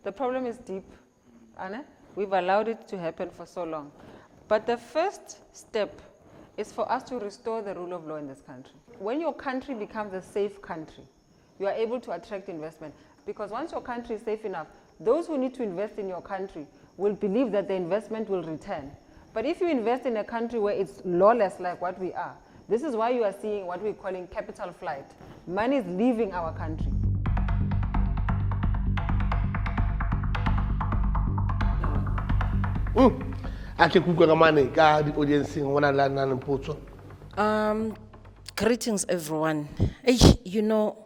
The problem is deep, Anna. We've allowed it to happen for so long. But the first step is for us to restore the rule of law in this country. When your country becomes a safe country, you are able to attract investment. Because once your country is safe enough, those who need to invest in your country will believe that the investment will return. But if you invest in a country where it's lawless like what we are, this is why you are seeing what we're calling capital flight. Money is leaving our country. Greetings, everyone. You know,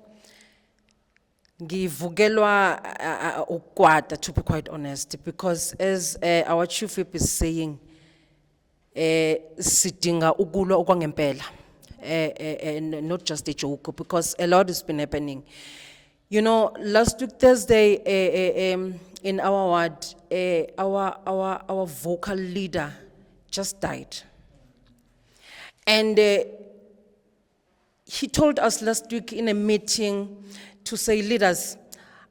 ngivukelwa ukwata, to be quite honest, because as our chief whip is saying, sidinga ukulwa okwangempela, not just a joke, because a lot has been happening. You know, last week Thursday, in our ward, our vocal leader just died, and he told us last week in a meeting to say, leaders,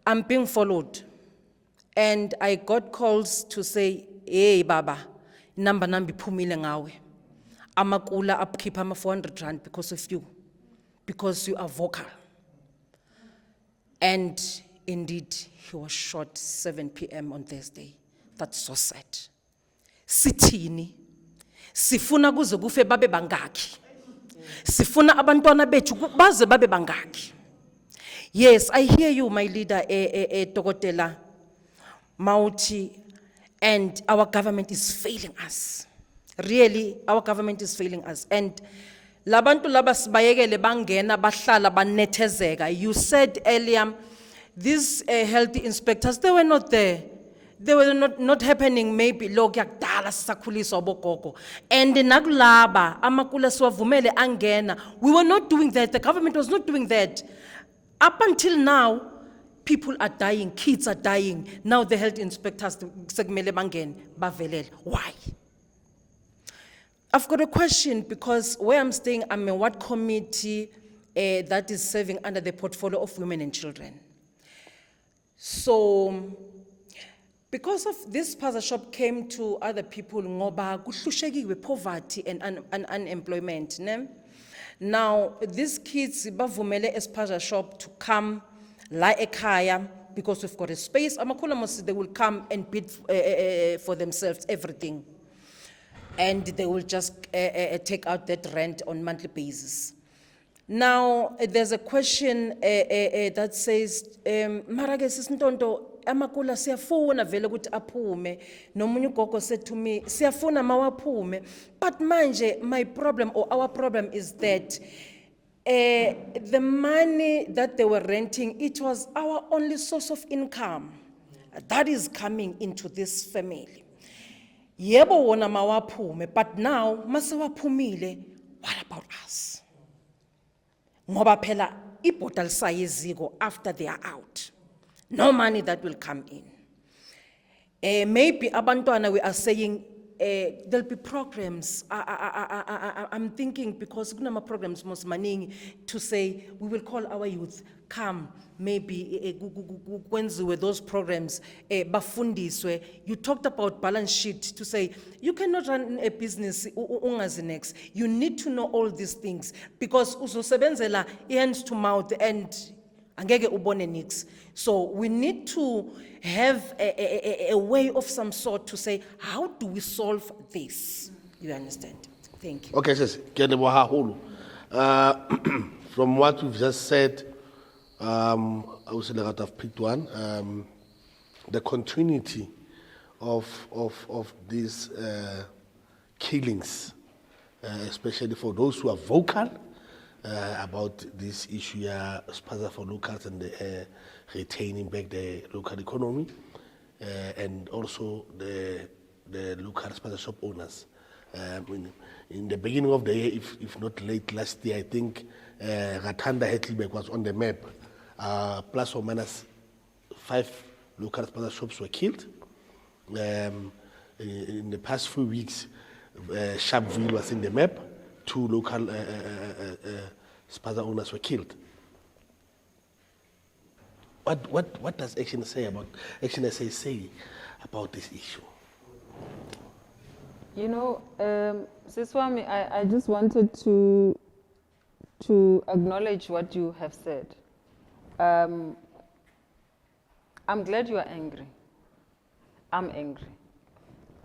I'm being followed. And I got calls to say, hey, Baba, number nambi phumile ngawe. Amakula upkeep ama 400 rand because of you. Because you are vocal. And indeed, he was shot 7 p.m. on Thursday. That's so sad. Sithini. Sifuna kuze kufe babe bangaki. Sifuna abantwana bethu baze babe bangaki. Yes, I hear you, my leader, Tokotela Mauti, and our government is failing us. Really, our government is failing us. And labantu labas bayekele bangena bahlala banethezeka. You said earlier, these health inspectors, they were not there. They were not happening, maybe lo kuyakudala sisakhuliswa bogogo. And nakulaba amakula siwavumele angena. We were not doing that. The government was not doing that. Up until now, people are dying, kids are dying. Now the health inspectors sekumele bangene bavelele. Why? I've got a question, because where I'm staying, I'm in what committee that is serving under the portfolio of women and children. So, because of this spaza shop came to other people, ngoba kuhlushekiwe poverty and unemployment. Ne? Now, these kids, bavumele espaza shop to come la ekhaya, because we've got a space. Amakula must, they will come and bid for themselves everything. And they will just take out that rent on monthly basis. Now, there's a question that says, Marage sisintonto, amakula siyafuna vele ukuthi aphume. Nomunye ugogo said to me, siyafuna mawaphume. But manje, my problem or our problem is that the money that they were renting, it was our only source of income. That is coming into this family. Yebo wona mawaphume, but now masewaphumile, what about us? Ngoba phela ibhoda lisayeziko after they are out. No money that will come in. Maybe abantwana, we are saying there'll be programs. I'm thinking, because kunama programs most maningi, to say we will call our youth, come, maybe with those programs, bafundiswe. You talked about balance sheet, to say you cannot run a business ungazinex. You need to know all these things, because uzosebenzela hands to mouth and angeke ubone nix. So we need to have a way of some sort to say, how do we solve this? You understand? Thank you. Okay, sis. From what we've just said, I would say that I've picked one. The continuity of these killings, especially for those who are vocal about this issue, spaza for locals and retaining back the local economy, and also the local spaza shop owners. In the beginning of the year, if not late last year, I think Ratanda Hettelberg was on the map. Plus or minus 5 local spaza shops were killed. In the past few weeks, Sharpeville was in the map. 2 local spaza owners were killed. What does Action SA say about this issue? You know, Siswami, I just wanted to acknowledge what you have said. I'm glad you are angry. I'm angry.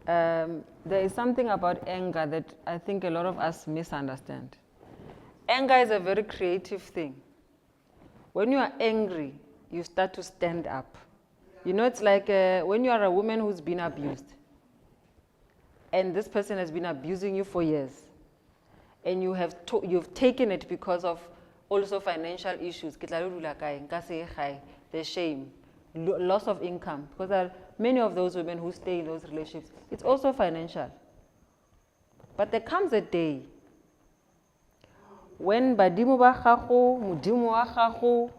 There is something about anger that I think a lot of us misunderstand. Anger is a very creative thing. When you are angry, you start to stand up. You know, it's like when you are a woman who's been abused, and this person has been abusing you for years, and you've taken it because of also financial issues, the shame, loss of income, because there are many of those women who stay in those relationships. It's also financial. But there comes a day when badimo ba gago, modimo wa gago,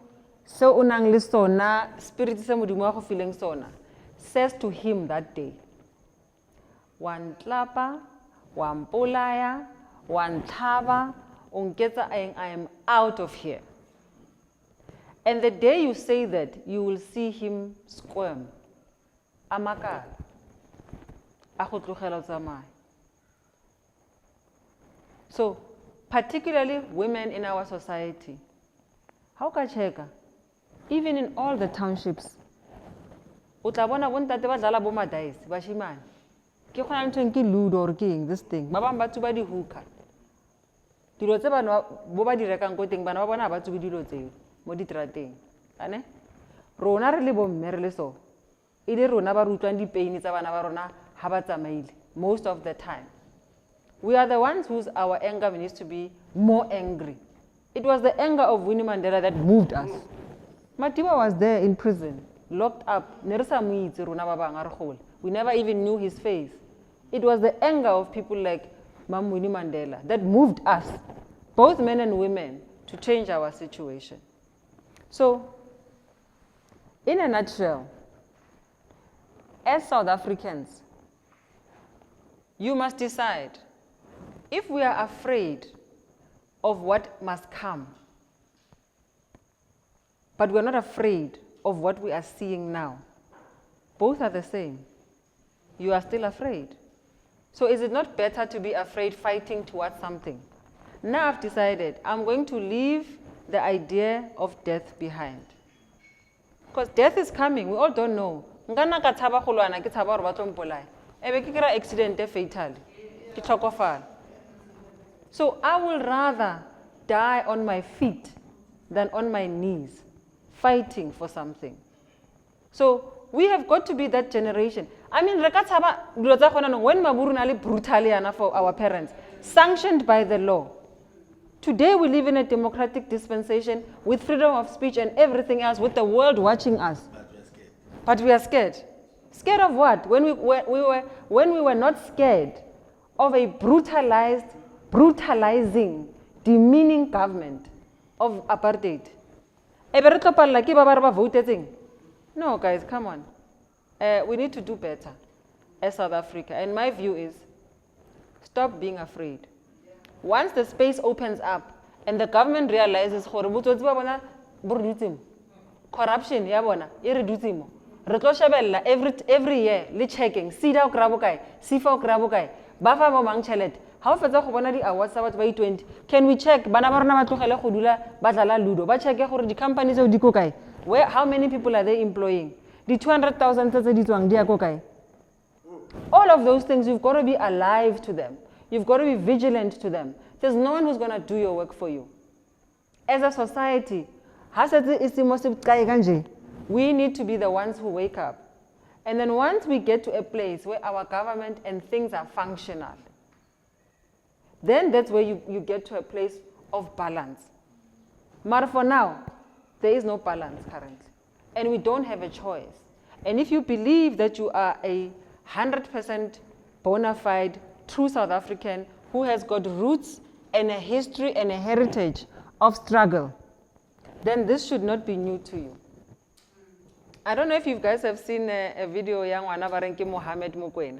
se o nang le sona, spirit se modimo wa go feeling sona, says to him that day, wan tlapa, wan polaya, wan thaba, I am out of here. And the day you say that, you will see him squirm. Amakala. So, particularly women in our society, how can cheka? Even in all the townships, utlabona bontate ba dlala bo madice bashimane ke khona ntho nke ludo or king this thing ba bang ba tsuba di hookah dilo tse bana bo ba di rekang go teng bana ba bona ba tsubi dilo tseo mo ditrateng ane rona re le bo mme re le so ile rona ba rutlwang di pain tsa bana ba rona ha ba tsamaile most of the time. We are the ones whose our anger needs to be more angry. It was the anger of Winnie Mandela that moved us. Matiba was there in prison, locked up. We never even knew his face. It was the anger of people like Mam Winnie Mandela that moved us, both men and women, to change our situation. So, in a nutshell, as South Africans, you must decide if we are afraid of what must come, but we're not afraid of what we are seeing now. Both are the same. You are still afraid. So is it not better to be afraid fighting towards something? Now I've decided I'm going to leave the idea of death behind. Because death is coming, we all don't know. Ngana ka tshaba golwana ke tshaba gore ba tlo mpolaya. Ebe ke kira accident fatal. Ke tlhokofala. So I will rather die on my feet than on my knees, fighting for something. So we have got to be that generation. I mean, when Maburu na le brutal for our parents, sanctioned by the law. Today we live in a democratic dispensation with freedom of speech and everything else, with the world watching us. But we are scared. Scared of what? When we were not scared of a brutalizing, demeaning government of apartheid. No, guys, come on. We need to do better as South Africa. And my view is, stop being afraid. Once the space opens up and the government realizes corruption, every year, checking, how fetsa go bona di awards tsa batho ba 20 can we check bana ba rona ba tlogele go dula ba dlala ludo ba check gore di companies tse di ko kae where how many people are they employing di 200,000 tse di tswang di ya ko kae. All of those things, you've got to be alive to them, you've got to be vigilant to them. There's no one who's going to do your work for you. As a society, we need to be the ones who wake up. And then once we get to a place where our government and things are functional, then that's where you get to a place of balance. But for now, there is no balance currently. And we don't have a choice. And if you believe that you are a 100% bona fide, true South African who has got roots and a history and a heritage of struggle, then this should not be new to you. I don't know if you guys have seen a video young Wanabarenki Mohammed Mukwena.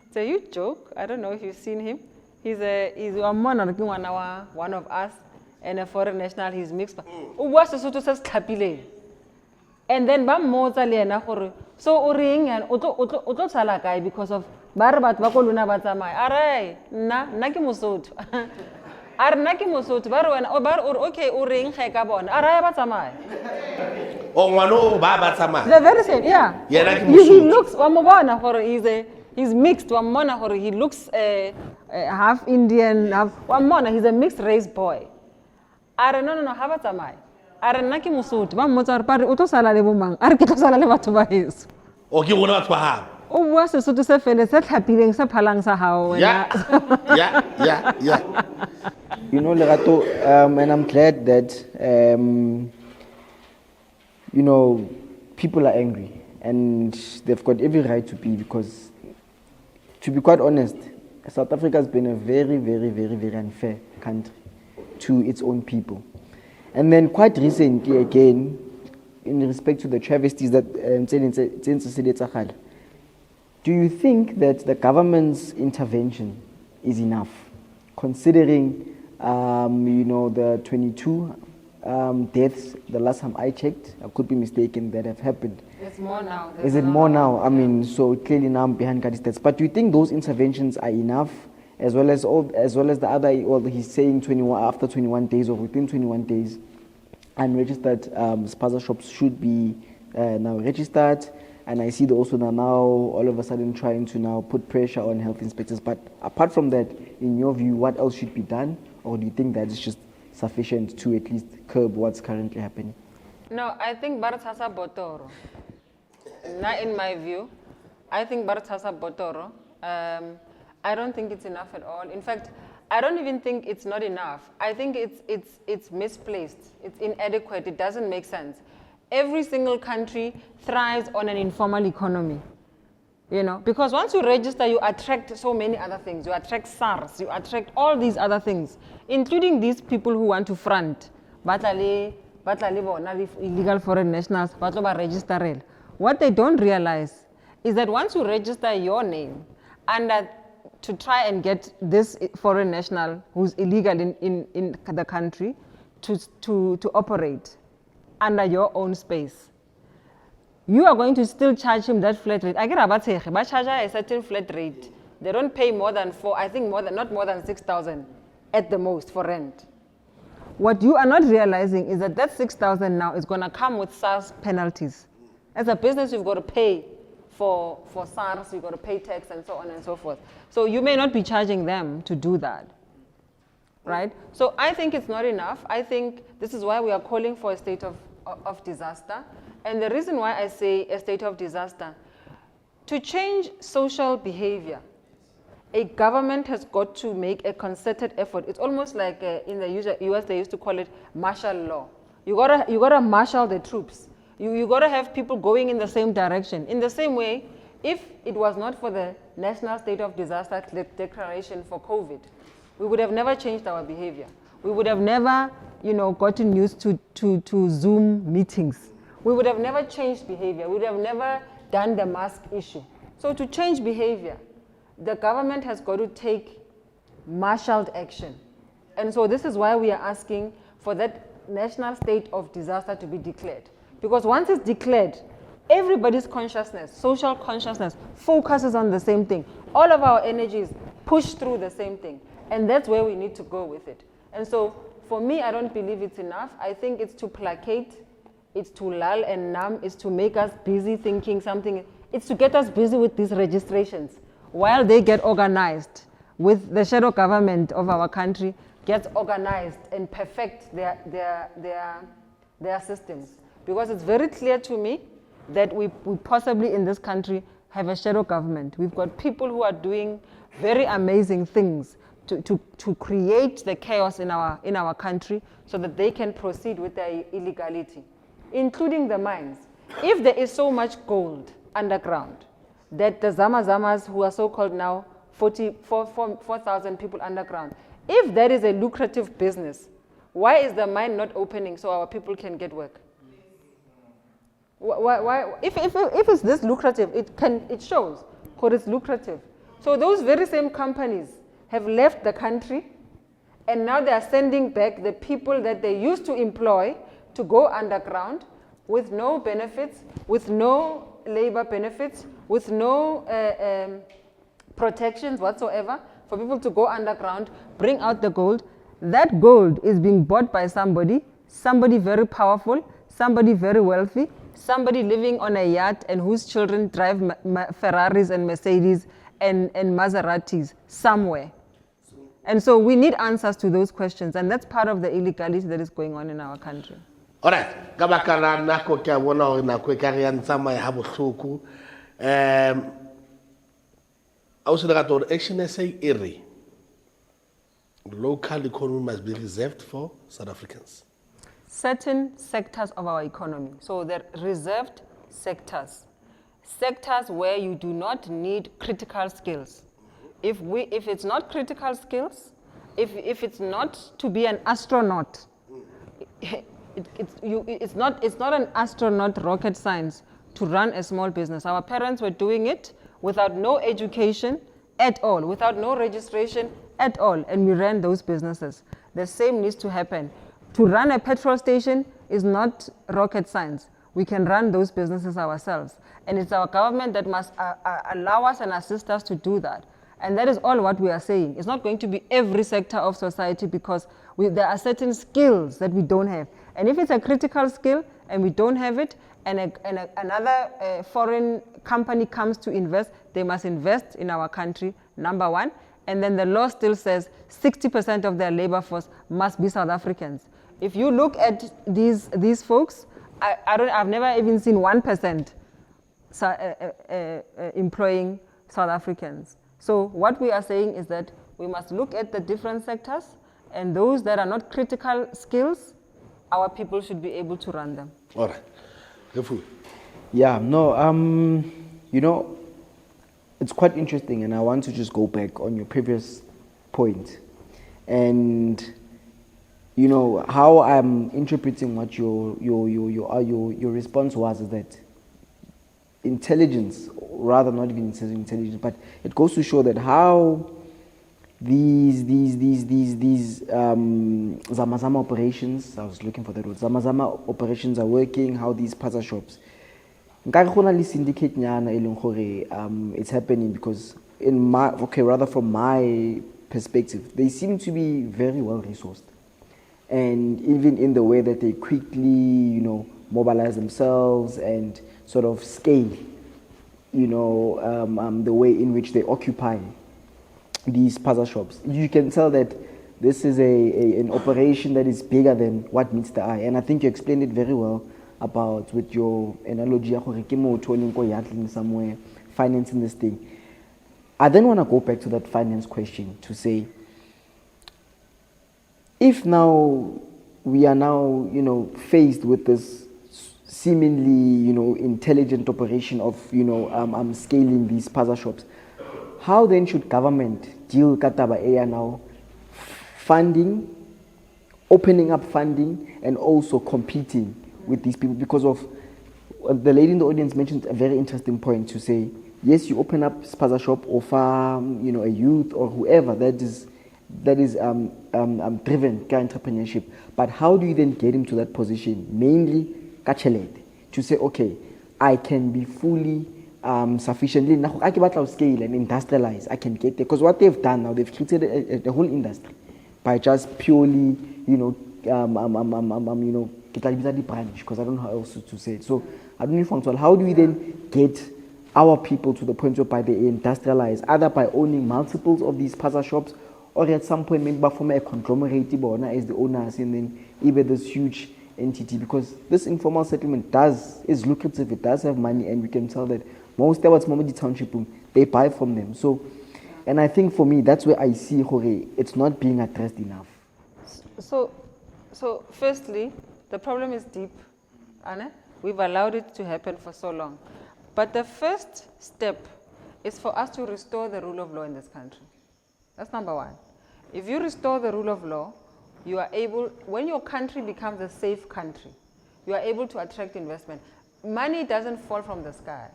It's a huge joke. I don't know if you've seen him. He's a monarch, one of us, and a foreign national. He's mixed. And then ba mmotsa le yena gore so o reng yan o tlo tsala kae because of ba re batho ba ko lona ba tsamaya are nna ke Mosotho are nna ke Mosotho ba re wena o ba re okay o reng ge ka bona are ba tsamaya o ngwana o ba tsamaya the very same yeah yena ke he Mosotho looks wa mo bona gore he's mixed wa mmona gore he looks half Indian half wa mmona he's a mixed race boy are no ha ba tsamaya are nna ke Mosotho ba mmotsa re o tlo sala le bomang are ke tlo sala le batho ba heso o ke gona batho ba habo o bua Sesotho se fele se tlhapileng se phalang sa hao wena yeah You know, Lerato, and I'm glad that, you know, people are angry and they've got every right to be because, to be quite honest, South Africa has been a very, very, very, very unfair country to its own people. And then quite recently, again, in respect to the travesties that do you think that the government's intervention is enough, considering you know, the 22 deaths, the last time I checked, I could be mistaken, that have happened. It's more now. Is it more now? I mean, so clearly now I'm behind Kadi's deaths. But do you think those interventions are enough, as well as the other, well, he's saying 21, after 21 days or within 21 days, unregistered spaza shops should be now registered. And I see that also now all of a sudden trying to now put pressure on health inspectors. But apart from that, in your view, what else should be done? Or do you think that is just sufficient to at least curb what's currently happening? No, I think Baratasa Botoro. Not in my view. I think Baratasa Botoro. I don't think it's enough at all. In fact, I don't even think it's not enough. I think it's misplaced. It's inadequate. It doesn't make sense. Every single country thrives on an informal economy. You know, because once you register, you attract so many other things. You attract SARS, you attract all these other things, including these people who want to front. Illegal foreign nationals, register. What they don't realize is that once you register your name and to try and get this foreign national who's illegal in the country to operate under your own space, you are going to still charge him that flat rate. I get about say, but charge a certain flat rate. They don't pay more than not more than 6,000 at the most for rent. What you are not realizing is that 6,000 now is going to come with SARS penalties. As a business, you've got to pay for SARS, you've got to pay tax and so on and so forth. So you may not be charging them to do that, right? So I think it's not enough. I think this is why we are calling for a state of disaster. And the reason why I say a state of disaster, to change social behavior, a government has got to make a concerted effort. It's almost like in the US they used to call it martial law. You gotta marshal the troops. You gotta have people going in the same direction. In the same way, if it was not for the National State of Disaster Declaration for COVID, we would have never changed our behavior. We would have never, gotten used to Zoom meetings. We would have never changed behavior. We would have never done the mask issue. So to change behavior, the government has got to take marshaled action. And so this is why we are asking for that national state of disaster to be declared. Because once it's declared, everybody's consciousness, social consciousness, focuses on the same thing. All of our energies push through the same thing. And that's where we need to go with it. And so for me, I don't believe it's enough. I think it's to placate, it's to lull and numb, it's to make us busy thinking something. It's to get us busy with these registrations while they get organized with the shadow government of our country gets organized and perfect their systems. Because it's very clear to me that we possibly in this country have a shadow government. We've got people who are doing very amazing things to create the chaos in our country so that they can proceed with their illegality, including the mines. If there is so much gold underground that the Zamazamas, who are so-called now 4,000 people underground, if that is a lucrative business, why is the mine not opening so our people can get work? Why? If it's this lucrative, it shows because it's lucrative. So those very same companies have left the country, and now they are sending back the people that they used to employ to go underground with no benefits, with no labor benefits, with no protections whatsoever, for people to go underground, bring out the gold. That gold is being bought by somebody very powerful, somebody very wealthy, somebody living on a yacht and whose children drive Ferraris and Mercedes and Maseratis somewhere. And so we need answers to those questions, and that's part of the illegality that is going on in our country. All right, ka baka la nako ke a bona hore nako e ka re ya ntsamaya ha bohloko. Also, the Action SA ere local economy must be reserved for South Africans. Certain sectors of our economy, so they're reserved sectors where you do not need critical skills. If it's not critical skills, if it's not to be an astronaut, it's not an astronaut rocket science to run a small business. Our parents were doing it without no education at all, without no registration at all, and we ran those businesses. The same needs to happen. To run a petrol station is not rocket science. We can run those businesses ourselves. And it's our government that must allow us and assist us to do that. And that is all what we are saying. It's not going to be every sector of society because there are certain skills that we don't have. And if it's a critical skill and we don't have it, and another foreign company comes to invest, they must invest in our country, number one. And then the law still says 60% of their labor force must be South Africans. If you look at these folks, I've never even seen 1% employing South Africans. So what we are saying is that we must look at the different sectors, and those that are not critical skills, our people should be able to run them. All right. Yeah, no, you know, it's quite interesting, and I want to just go back on your previous point. And, you know, how I'm interpreting what your response was is that intelligence, rather not even intelligence, but it goes to show that how these Zamazama operations, I was looking for the word, Zamazama operations are working, how these spaza shops, syndicate it's happening because from my perspective, they seem to be very well resourced. And even in the way that they quickly, you know, mobilize themselves and sort of scale, you know, the way in which they occupy these spaza shops. You can tell that this is an operation that is bigger than what meets the eye. And I think you explained it very well about with your analogy somewhere, financing this thing. I then want to go back to that finance question to say, if now we are now, you know, faced with this seemingly, you know, intelligent operation of, you know, scaling these spaza shops, how then should government deal kataba area now, funding, opening up funding, and also competing with these people? Because of the lady in the audience mentioned a very interesting point to say, yes, you open up spaza shop or farm, you know, a youth or whoever that is driven by entrepreneurship. But how do you then get him to that position? Mainly, to say, okay, I can be fully sufficiently scale and industrialize. I can get there because what they've done now, they've created the whole industry by just purely, you know, branch, because I don't know how else to say it. So I don't know how do we then get our people to the point whereby they industrialize, either by owning multiples of these spaza shops, or at some point maybe from a conglomerate as the owners, and then even this huge entity, because this informal settlement is lucrative, it does have money, and we can tell that most of what's Momodi Township, they buy from them. So, and I think for me, that's where I see it's not being addressed enough. So firstly, the problem is deep, Anna. We've allowed it to happen for so long. But the first step is for us to restore the rule of law in this country. That's number one. If you restore the rule of law, you are able, when your country becomes a safe country, you are able to attract investment. Money doesn't fall from the sky.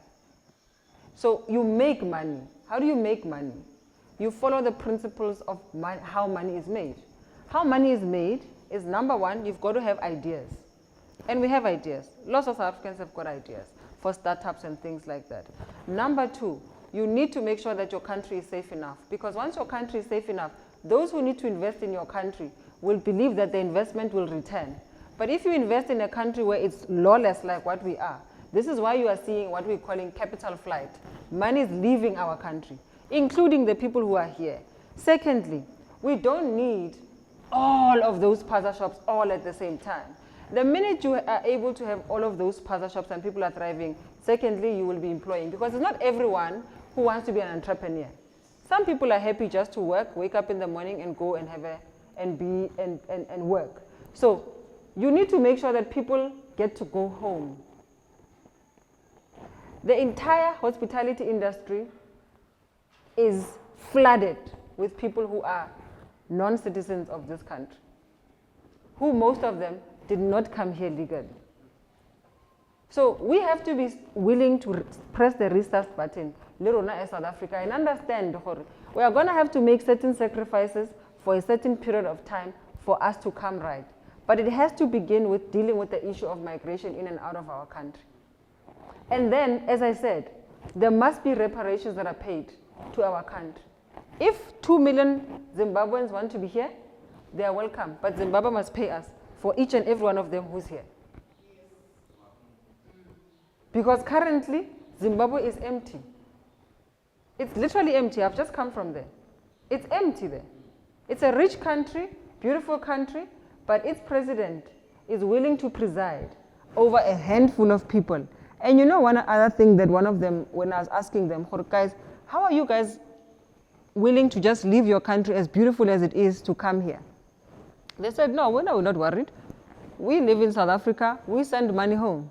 So you make money. How do you make money? You follow the principles of how money is made. How money is made is, number one, you've got to have ideas. And we have ideas. Lots of South Africans have got ideas for startups and things like that. Number two, you need to make sure that your country is safe enough. Because once your country is safe enough, those who need to invest in your country will believe that the investment will return. But if you invest in a country where it's lawless like what we are, this is why you are seeing what we're calling capital flight. Money is leaving our country, including the people who are here. Secondly, we don't need all of those spaza shops all at the same time. The minute you are able to have all of those spaza shops and people are thriving, secondly, you will be employing, because it's not everyone who wants to be an entrepreneur. Some people are happy just to work, wake up in the morning and go and have and work. So you need to make sure that people get to go home. The entire hospitality industry is flooded with people who are non-citizens of this country, who most of them did not come here legally. So we have to be willing to press the restart button, as South Africa, and understand we are going to have to make certain sacrifices for a certain period of time for us to come right. But it has to begin with dealing with the issue of migration in and out of our country. And then, as I said, there must be reparations that are paid to our country. If 2 million Zimbabweans want to be here, they are welcome. But Zimbabwe must pay us for each and every one of them who's here. Because currently, Zimbabwe is empty. It's literally empty. I've just come from there. It's empty there. It's a rich country, beautiful country, but its president is willing to preside over a handful of people. And you know one other thing that one of them, when I was asking them, guys, how are you guys willing to just leave your country as beautiful as it is to come here? They said, no, we're not worried. We live in South Africa. We send money home.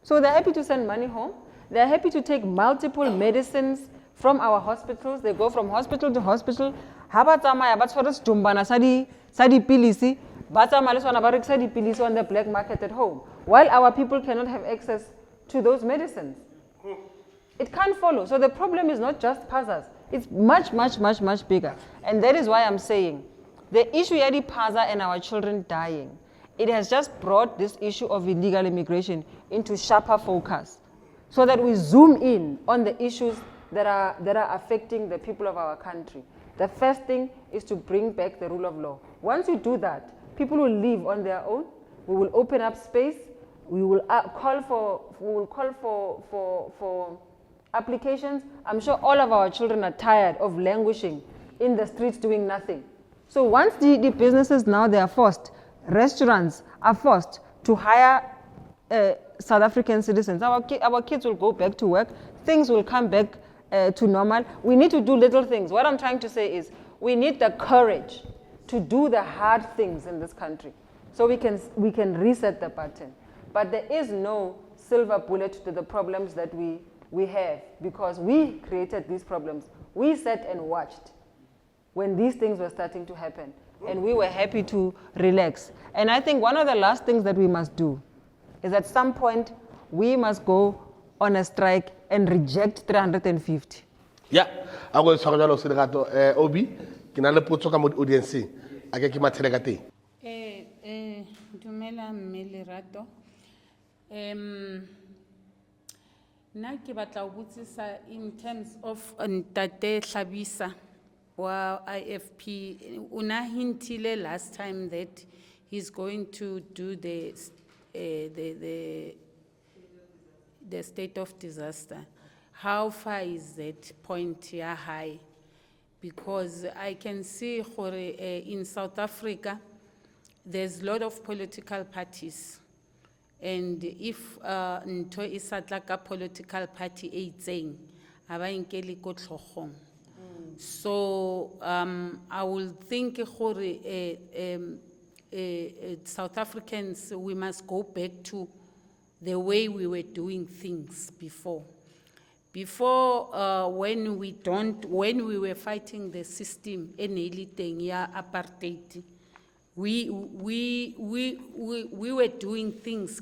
So they're happy to send money home. They're happy to take multiple medicines from our hospitals. They go from hospital to hospital. On the black market at home, while our people cannot have access to those medicines. It can't follow. So the problem is not just spazas. It's much, much, much, much bigger. And that is why I'm saying the issue of spaza and our children dying, it has just brought this issue of illegal immigration into sharper focus so that we zoom in on the issues that are affecting the people of our country. The first thing is to bring back the rule of law. Once you do that, people will live on their own. We will open up space. We will call for applications. I'm sure all of our children are tired of languishing in the streets doing nothing. So once the businesses now, they are forced, restaurants are forced to hire South African citizens. Our kids will go back to work. Things will come back to normal. We need to do little things. What I'm trying to say is we need the courage to do the hard things in this country so we can reset the button. But there is no silver bullet to the problems that we have, because we created these problems. We sat and watched when these things were starting to happen, and we were happy to relax. And I think one of the last things that we must do is at some point we must go on a strike and reject 350. Yeah, I will talk about the Obi. Can I put some audience? I get my telegate. Dumela Melirato. Na ke batla ho botsisa in terms of Ntate Hlabisa wa IFP, una hintile last time that he's going to do the state of disaster. How far is that point here high? Because I can see in South Africa, there's a lot of political parties. And if nto isatlaka political party e itseng, aba inkele ko tlhogong. So I will think South Africans, we must go back to the way we were doing things before. Before, when we were fighting the system, apartheid, we were doing things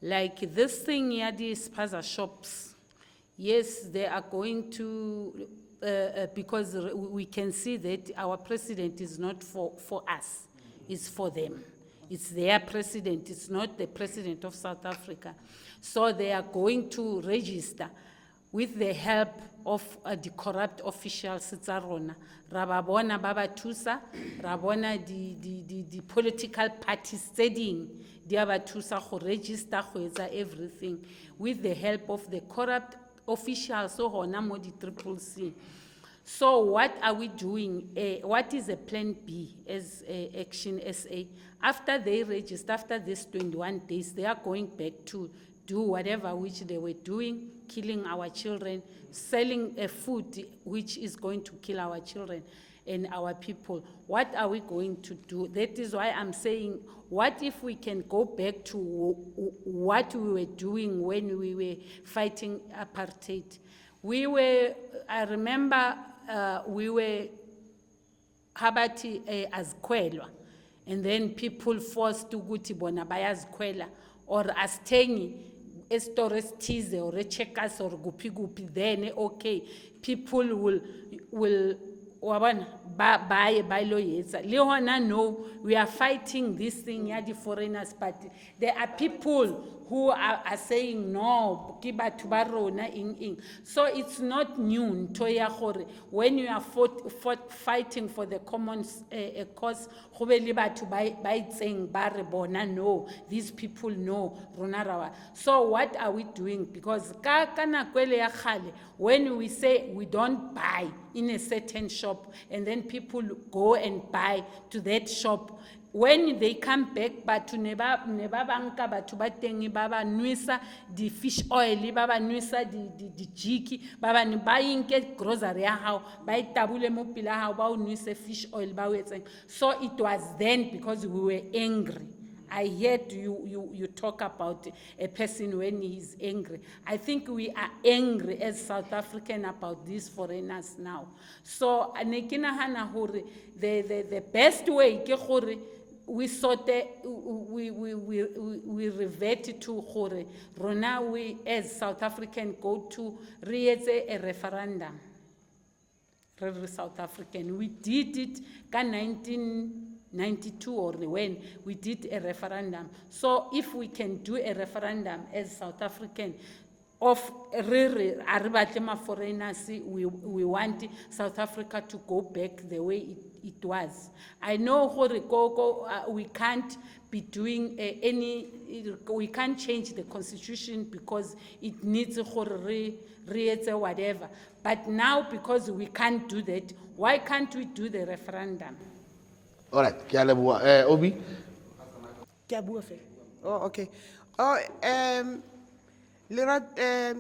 like this thing here, these spaza shops. Yes, they are going to because we can see that our president is not for us. is for them. It's their president, it's not the president of South Africa. So they are going to register with the help of the corrupt officials tsa rona. Ra ba bona ba ba thusa, ra bona the political parties tse ding di a ba thusa go register go etsa everything with the help of the corrupt officials so hona mo di Triple C. So what are we doing? What is a plan B as Action SA? After they register, after this 21 days, they are going back to do whatever which they were doing, killing our children, selling food which is going to kill our children and our people. What are we going to do? That is why I'm saying, what if we can go back to what we were doing when we were fighting apartheid? I remember we were habati as kwelwa, and then people forced to guti bona bayazkwela or as tengi estores tize or checkers or gupi, then okay, people will wabana buy lawyers. Leona no, we are fighting this thing ya the foreigners, but there are people who are saying no, kiba tubarona in. So it's not new, Toya Hore. When you are fighting for the common cause, by saying Barebona, no, these people know, Ronarawa. So what are we doing? Because when we say we don't buy in a certain shop, and then people go and buy to that shop, when they come back, but to neba banka, but to batengi baba nuisa the fish oil, baba nuisa the jiki, baba ni buying get grocery how buy tabule mopila how about nuisa fish oil baweteng. So it was then because we were angry. I heard you talk about a person when he is angry. I think we are angry as South African about these foreigners now. So the best way we revert to gore rona we as South African go to a referendum. South African, we did it in 1992 or when we did a referendum. So if we can do a referendum as South African of foreigners, we want South Africa to go back the way it was. I know we can't be doing we can't change the constitution because it needs whatever. But now, because we can't do that, why can't we do the referendum? All right, Obi. Oh, okay. Oh, Lera, I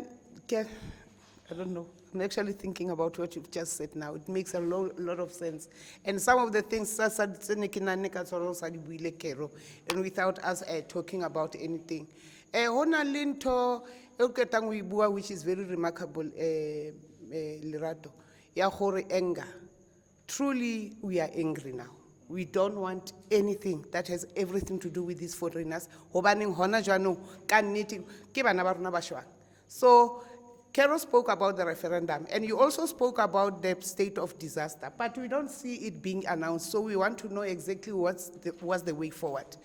don't know. I'm actually thinking about what you've just said now. It makes a lot of sense. And some of the things, and without us talking about anything. Hona linto, which is very remarkable, Lerato, ya hore anger. Truly, we are angry now. We don't want anything that has everything to do with these foreigners. So, Carol spoke about the referendum, and you also spoke about the state of disaster, but we don't see it being announced, so we want to know exactly what's the way forward.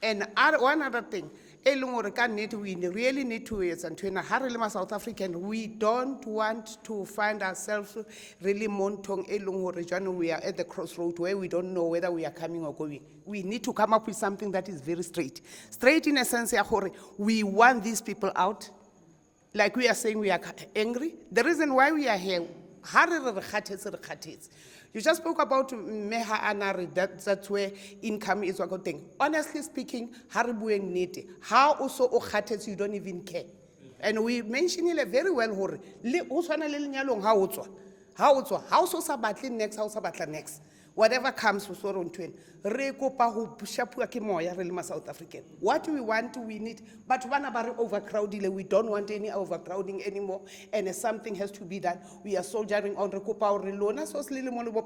And one other thing, we really need to, as South African, we don't want to find ourselves really montong we are at the crossroad where we don't know whether we are coming or going. We need to come up with something that is very straight. Straight in a sense, we want these people out. Like we are saying, we are angry. The reason why we are here, you just spoke about Meha Anari, that's where income is a good thing. Honestly speaking, how also you don't even care. And we mentioned it very well. How so sabatli next, how sabatla next. Whatever comes for Soron Twin. South African. What we want, we need, but one about overcrowding, we don't want any overcrowding anymore, and something has to be done. We are soldiering on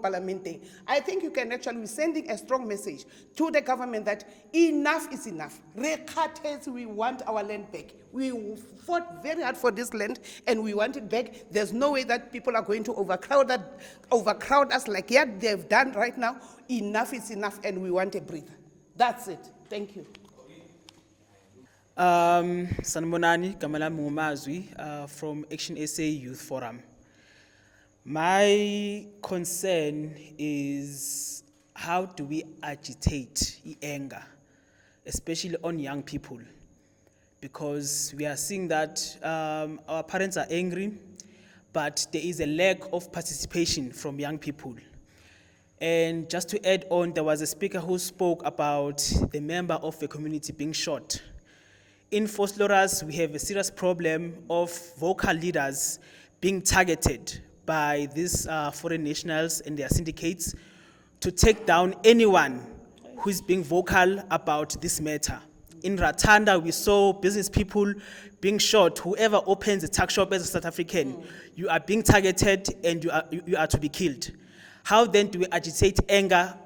Parliament. I think you can actually be sending a strong message to the government that enough is enough. We want our land back. We fought very hard for this land and we want it back. There's no way that people are going to overcrowd us like they've done right now. Enough is enough and we want a breather. That's it. Thank you. Sanibonani, Gamalami Ngumazwi, from Action SA Youth Forum. My concern is how do we agitate anger, especially on young people? Because we are seeing that our parents are angry, but there is a lack of participation from young people. And just to add on, there was a speaker who spoke about the member of the community being shot. In Vosloorus, we have a serious problem of vocal leaders being targeted by these foreign nationals and their syndicates to take down anyone who is being vocal about this matter. In Ratanda, we saw business people being shot. Whoever opens a tuck shop as a South African, you are being targeted and you are to be killed. How then do we agitate anger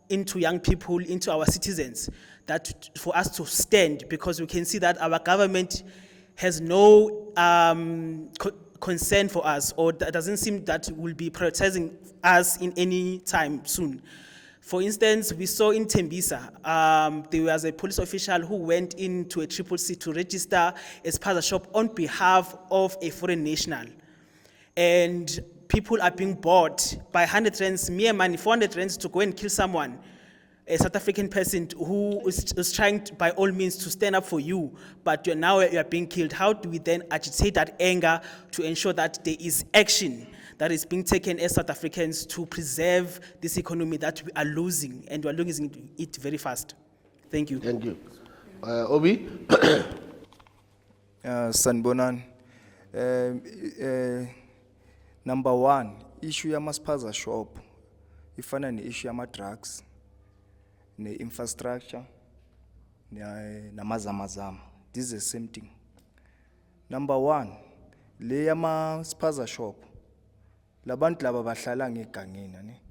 into young people, into our citizens, that for us to stand? Because we can see that our government has no concern for us, or that doesn't seem that will be prioritizing us in any time soon. For instance, we saw in Tembisa, there was a police official who went into a CCC to register a spaza shop on behalf of a foreign national. And people are being bought by 100 rands, mere money, 400 rands to go and kill someone, a South African person who is trying to, by all means, to stand up for you, but now you are being killed. How do we then agitate that anger to ensure that there is action that is being taken as South Africans to preserve this economy that we are losing, and we are losing it very fast? Thank you. Thank you. Obi? Sanibonani. Number one, issue spaza shop ifana ne-issue drugs, ne-infrastructure, namazamazama. This is the same thing. Number one, le spaza shop, labantu laba bahlala ngegangeni ne.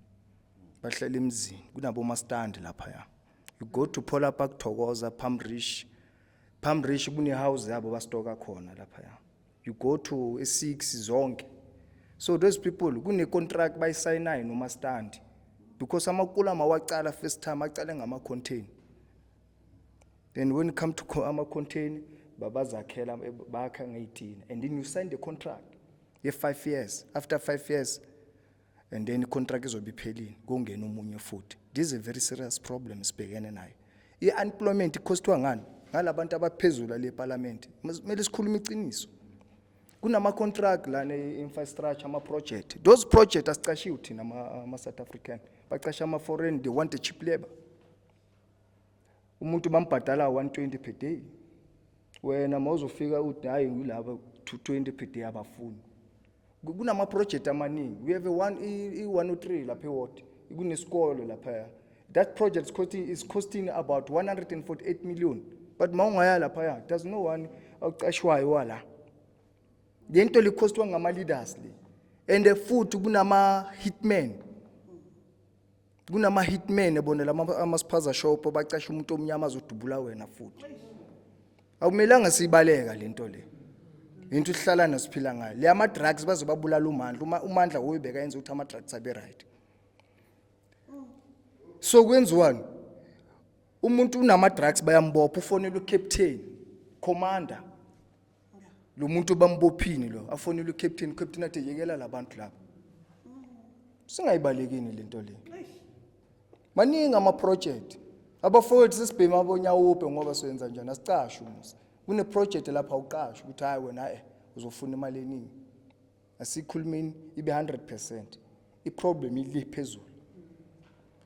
Bahlala emzini, kunabo stand lapha. You go to Polar Park, Thokoza, Palm Ridge, kune house yabo bastoka khona lapha. You go to A6 zonke. So those people, kune contract by sign no stand. Because amakula mawacala first time acala ngama contain. Then when it come to ama contain, babazakhela bakha nge-18, and then you sign the contract. You have 5 years. After 5 years, and then the contract will be paid. Go ngena omunye futhi. This is a very serious problem sibhekene nayo. I-unemployment ikhostwa ngani? Ngalabantu abaphezulu le parliament. Kumele sikhulume iqiniso. Kunama contract la ne-infrastructure, ama-project. Those projects asicashiwe thina ama-South African. Bacasha ama-foreign, they want a cheap labor. Umuntu bambhadala 120 per day. Wena mawuzofika uthi hayi ngilaba 220 per day abafuni. Kunama-project amaningi. We have a 103 lapha eWard. Kunesikolo lapha. That project is costing about 148 million. But mawungaya lapha, there's no one awucashwayo wala. The entire cost one ngama leaders le, and the food kunama hitmen. Kunama hitmen ebonela spaza shop bacasha umuntu omnyama azodubula wena futhi. Awumelanga sibaleka lento le. Into sihlala nasiphila ngayo. Le ama drugs bazobabulala umandla uyibeka yenza ukuthi ama drugs abe right. So kwenziwani? Umuntu unama drugs bayambopha ufonela ucaptain, commander. Lo muntu bambophini lo afonela ucaptain athi yekela labantu laba. Singayibalekini lento le. Maningi ama project. Abafowethu sisibhema abonyawupe ngoba soyenza njani asicashe umusa. Kune project lapha uqashe ukuthi hayi wena uzofuna imali eningi. Asikhulumeni ibe 100%. I-problem ile phezulu.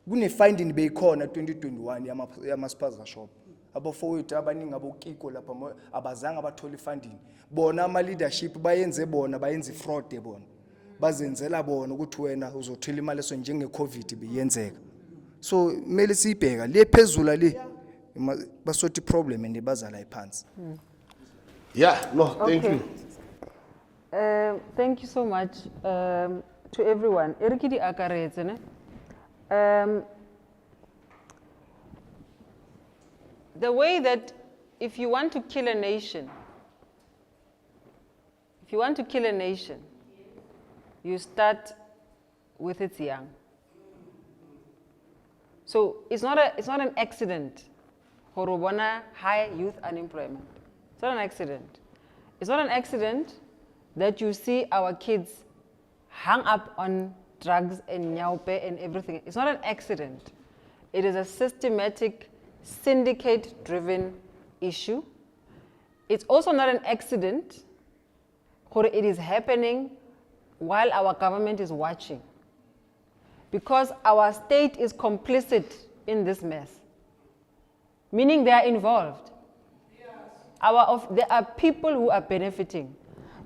Kune finding beyikhona 2021 yamaspaza shop. Abafowethu abaningi abokiko lapha abazange abathola ifunding. Bona ama leadership bayenze fraud bona. Bazenzela bona ukuthi wena uzothola imali eso njenge COVID beyenzeka. So mele sibheka le phezulu le basothi problem and bazala iphansi. Yeah, no, thank Okay. you. Thank you so much to everyone. Erikidi akaretse ne. The way that if you want to kill a nation, you start with its young. So it's not an accident. Horobona high youth unemployment. It's not an accident. It's not an accident that you see our kids hung up on drugs and nyaupe and everything. It's not an accident. It is a systematic, syndicate-driven issue. It's also not an accident. It is happening while our government is watching. Because our state is complicit in this mess. Meaning they are involved. Yes. There are people who are benefiting.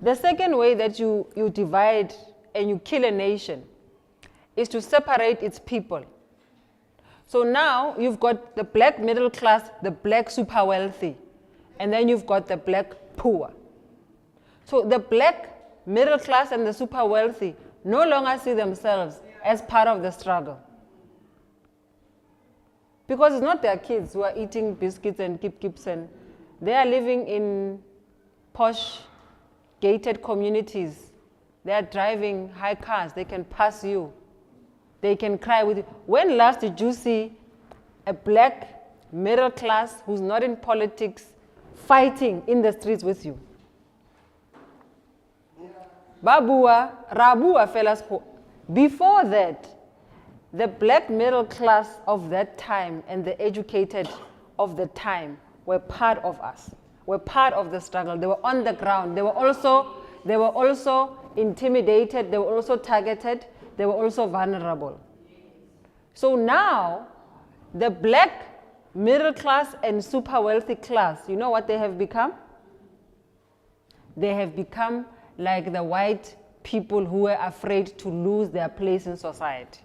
The second way that you divide and you kill a nation is to separate its people. So now you've got the black middle class, the black super wealthy, and then you've got the black poor. So the black middle class and the super wealthy no longer see themselves as part of the struggle. Because it's not their kids who are eating biscuits and kip-kips, and they are living in posh, gated communities. They are driving high cars. They can pass you. They can cry with you. When last did you see a black middle class who's not in politics fighting in the streets with you? Babua, Rabua fellas. Before that, the black middle class of that time and the educated of the time were part of us, were part of the struggle. They were on the ground. They were also intimidated. They were also targeted. They were also vulnerable. So now, the black middle class and super wealthy class, you know what they have become? They have become like the white people who were afraid to lose their place in society.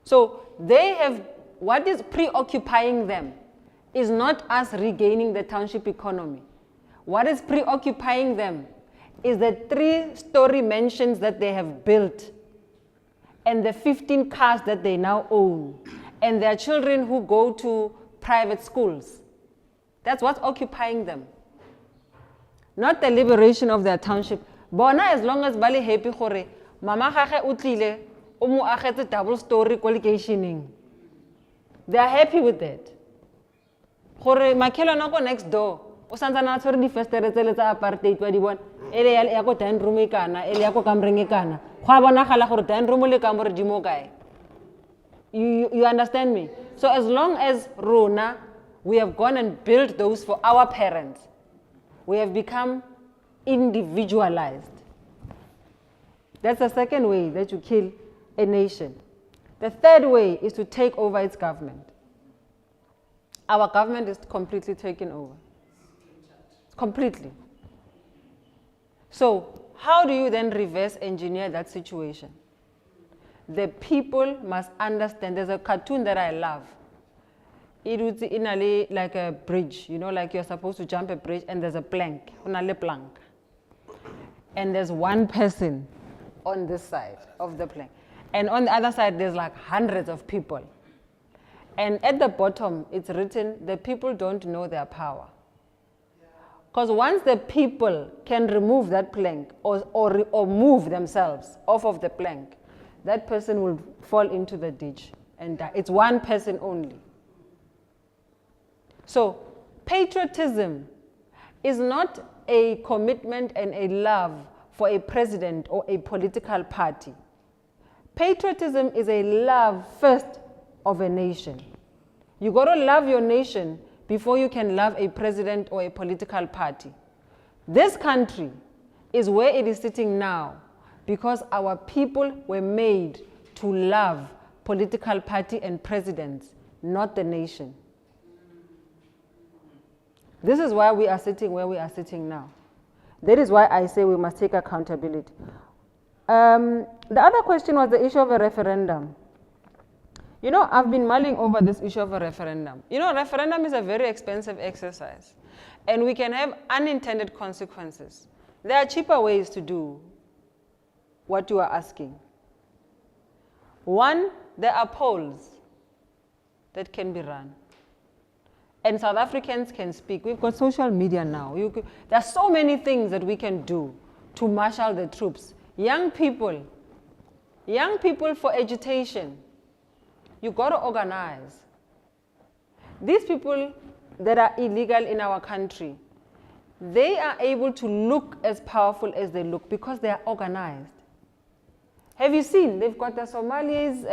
So they have, what is preoccupying them is not us regaining the township economy. What is preoccupying them is the 3-story mansions that they have built and the 15 cars that they now own and their children who go to private schools. That's what's occupying them. Not the liberation of their township. Bona, as long as bali happy gore, mama gage utlile, o mo agetse double-story qualificationing. They are happy with that. Gore makhelwana ko next door, o santsana tshwere di festere tsele tsa apartheid wa di bona. Ele ya ko dining room e kana, ele ya ko kamreng e kana. Go a bonagala gore dining room le kamore di mo kae. You understand me? So as long as Rona, we have gone and built those for our parents, we have become individualized. That's the second way that you kill a nation. The third way is to take over its government. Our government is completely taken over. Completely. So how do you then reverse engineer that situation? The people must understand. There's a cartoon that I love. It was in like a bridge, you know, like you're supposed to jump a bridge and there's a plank, and there's one person on this side of the plank. And on the other side, there's like hundreds of people. And at the bottom, it's written, the people don't know their power. Because once the people can remove that plank or move themselves off of the plank, that person will fall into the ditch and die. It's one person only. So patriotism is not a commitment and a love for a president or a political party. Patriotism is a love first of a nation. You got to love your nation before you can love a president or a political party. This country is where it is sitting now because our people were made to love political party and presidents, not the nation. This is why we are sitting where we are sitting now. That is why I say we must take accountability. The other question was the issue of a referendum. You know, I've been mulling over this issue of a referendum. You know, referendum is a very expensive exercise, and we can have unintended consequences. There are cheaper ways to do what you are asking. One, there are polls that can be run. And South Africans can speak. We've got social media now. There are so many things that we can do to marshal the troops. Young people for agitation. You got to organize. These people that are illegal in our country, they are able to look as powerful as they look because they are organized. Have you seen? They've got the Somalis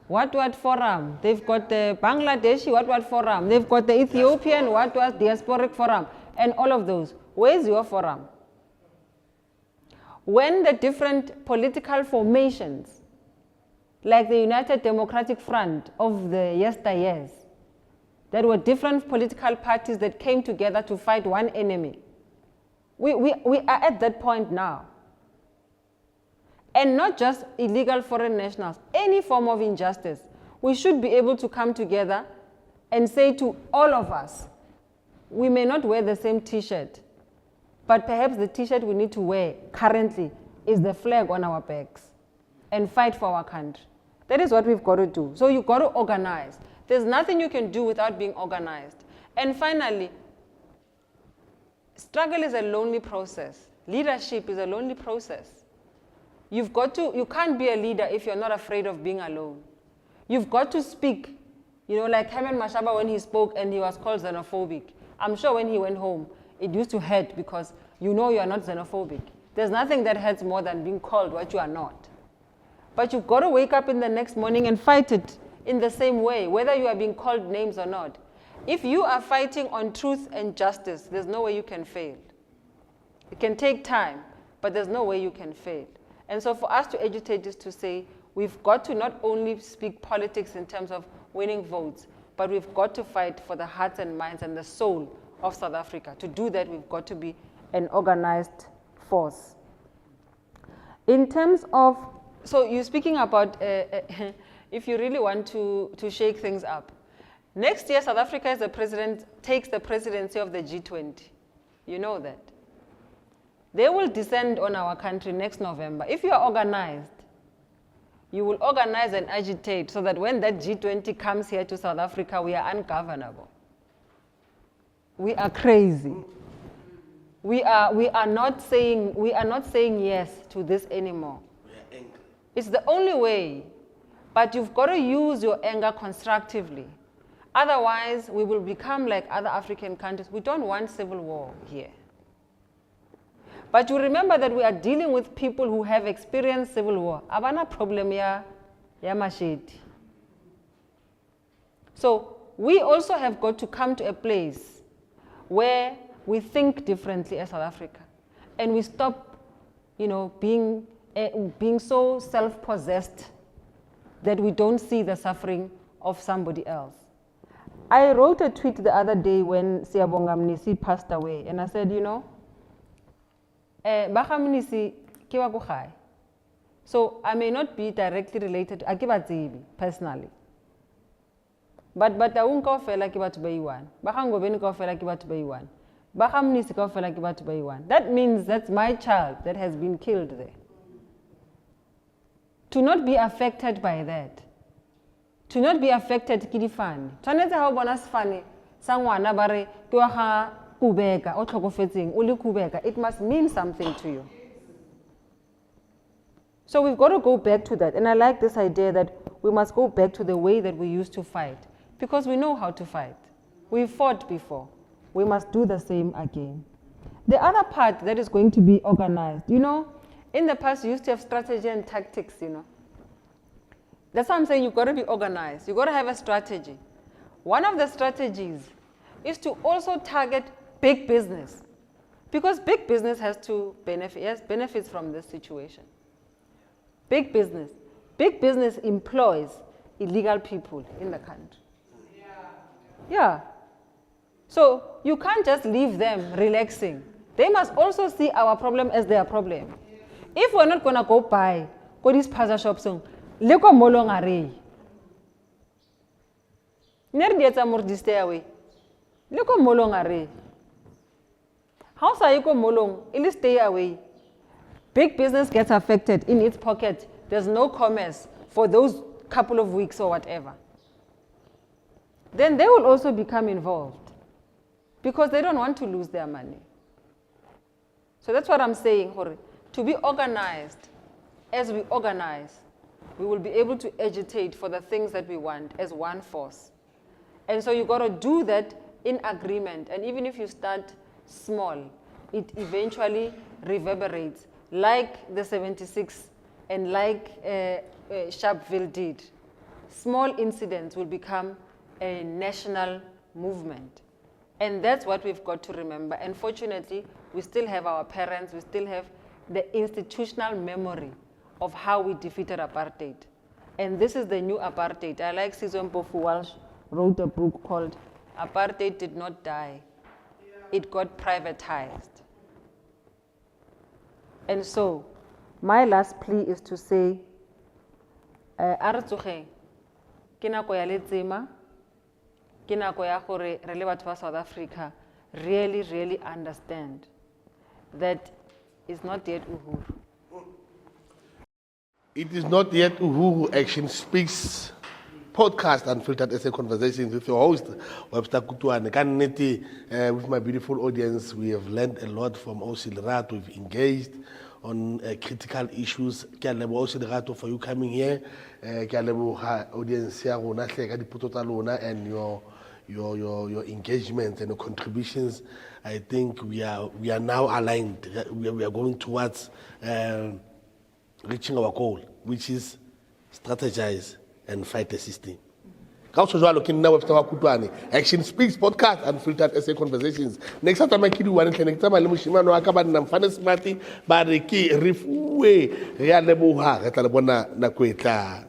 what forum. They've got the Bangladeshi what forum. They've got the Ethiopian what diasporic forum. And all of those. Where's your forum? When the different political formations, like the United Democratic Front of the yesteryears, there were different political parties that came together to fight one enemy. We are at that point now. And not just illegal foreign nationals, any form of injustice. We should be able to come together and say to all of us, we may not wear the same t-shirt, but perhaps the t-shirt we need to wear currently is the flag on our backs and fight for our country. That is what we've got to do. So you've got to organize. There's nothing you can do without being organized. And finally, struggle is a lonely process. Leadership is a lonely process. You can't be a leader if you're not afraid of being alone. You've got to speak, like Herman Mashaba when he spoke and he was called xenophobic. I'm sure when he went home, it used to hurt because you know you are not xenophobic. There's nothing that hurts more than being called what you are not. But you've got to wake up in the next morning and fight it in the same way, whether you are being called names or not. If you are fighting on truth and justice, there's no way you can fail. It can take time, but there's no way you can fail. And so for us to agitate is to say, we've got to not only speak politics in terms of winning votes, but we've got to fight for the hearts and minds and the soul of South Africa. To do that, we've got to be an organized force. In terms of, so you're speaking about if you really want to shake things up. Next year, South Africa as the president takes the presidency of the G20. You know that. They will descend on our country next November. If you are organized, you will organize and agitate so that when that G20 comes here to South Africa, we are ungovernable. We are crazy. We are not saying yes to this anymore. We are angry. It's the only way. But you've got to use your anger constructively. Otherwise, we will become like other African countries. We don't want civil war here. But you remember that we are dealing with people who have experienced civil war. Abana problem ya mashedi. So we also have got to come to a place where we think differently as South Africa. And we stop, being so self-possessed that we don't see the suffering of somebody else. I wrote a tweet the other day when Siyabonga Mnisi passed away, and I said, so I may not be directly related to Akibazibi personally. But Bataun Kofela Kibatubayuan, Bahangobeni Kofela Kibatubayuan, Bahamnisi Kofela Kibatubayuan. That means that's my child that has been killed there. To not be affected by that. To not be affected Kidifani. Twanetse how bonus funny, Sangwana Bare, Tuaha Kubeka, Otlokofeting, Uli Kubeka. It must mean something to you. So we've got to go back to that. And I like this idea that we must go back to the way that we used to fight. Because we know how to fight. We fought before. We must do the same again. The other part that is going to be organized, in the past, you used to have strategy and tactics, That's why I'm saying you've got to be organized. You've got to have a strategy. One of the strategies is to also target big business. Because big business has benefits from this situation. Big business. Big business employs illegal people in the country. Yeah. So you can't just leave them relaxing. They must also see our problem as their problem. If we're not going to go buy these spaza shops, leko molong are. Nerdieta mordi stay away. Leko molong are. How say you go molong? It'll stay away. Big business gets affected in its pocket. There's no commerce for those couple of weeks or whatever. Then they will also become involved because they don't want to lose their money. So that's what I'm saying, Hori. To be organized, as we organize, we will be able to agitate for the things that we want as one force. And so you got to do that in agreement. And even if you start small, it eventually reverberates, like the 76 and like Sharpeville did. Small incidents will become a national movement. And that's what we've got to remember. Unfortunately, we still have our parents, we still have the institutional memory of how we defeated apartheid. And this is the new apartheid. I like Sizwe Mpofu Walsh wrote a book called Apartheid Did Not Die. It got privatized. And so, my last plea is to say, Aratsoge, ke nako ya letsema, ke nako ya gore re le batho ba South Africa really understand that it's not yet Uhuru. It is not yet Uhuru Action Speaks podcast Unfiltered SA Conversations with your host, Webster Kutoane. With my beautiful audience, we have learned a lot from Osi Lerato. We've engaged on critical issues. Ke a leboha Osi Lerato for you coming here. Ke a leboha audience ya rona hle ka dipotso tsa lona and your engagement and your contributions. I think we are now aligned. We are going towards reaching our goal, which is strategize and fight the system. Kauso jwalo ke nna Webster Kutoane. Action Speaks podcast Unfiltered SA Conversations. Next time I kidi wa ntle next time le moshimane wa ka ba nna mfane smart ba re ke re fuwe re a leboha re tla le bona nako e tlang.